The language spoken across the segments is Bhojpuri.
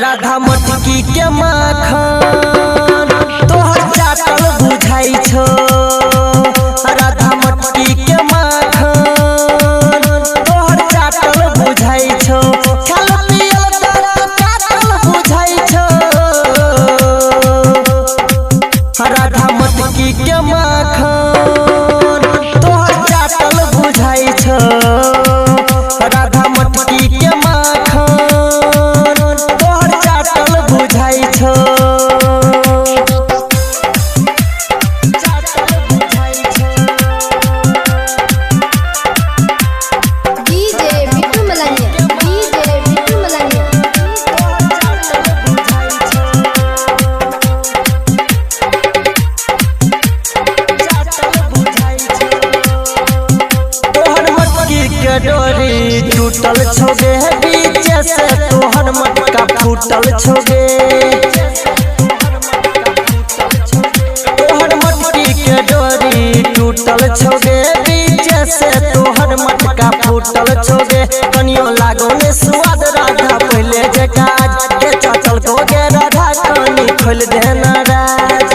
राधा मटकी के माखन तोहर चाटल बुझाई छो। राधा मटकी के माखन तोहर चाटल बुझाई छो। खाल पियल दांत काटल बुझाई छो। राधा मटकी के माखन तोहर चाटल बुझाई छो। राधा मटकी के माखन तोहर चाटल बुझाई छो। डोरी टूटल छोगे बीच से तोहर मटका फूटल छोगे। तोहर मटकी के डोरी टूटल छोगे बीच से तोहर मटका फूटल छोगे। कनियो लागो ने स्वाद राधा पहले जे काज के चचल को गे राधा कनी खोल देना राज।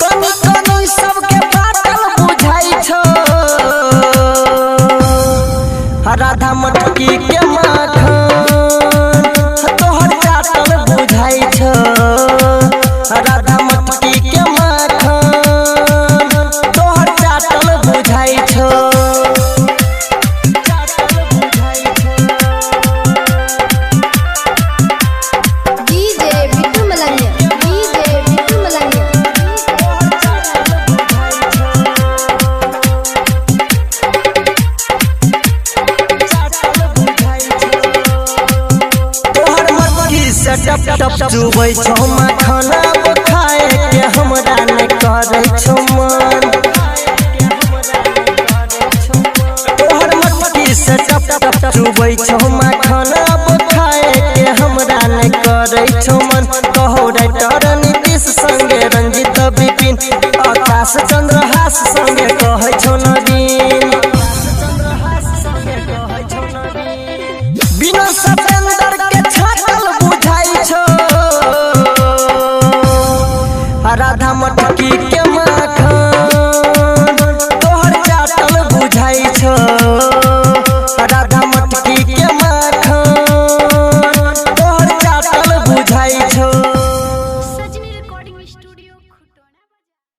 कनी कनी सबके राधा मटकी के माखन तोहर चाटल बुझाई छो। राधा मटकी के माखन तोहर चाटल बुझाई छो। टप टप चुबै छो माखन खाए के हमरा ने करे छो मन। तोहर मटकी से टप टप चुबै छो माखन खाए के हमरा ने करे छो मन। कहो राइटर नीतीश संगे रंजित विपिन आकाश चंद्रहास संगे कहे छो न।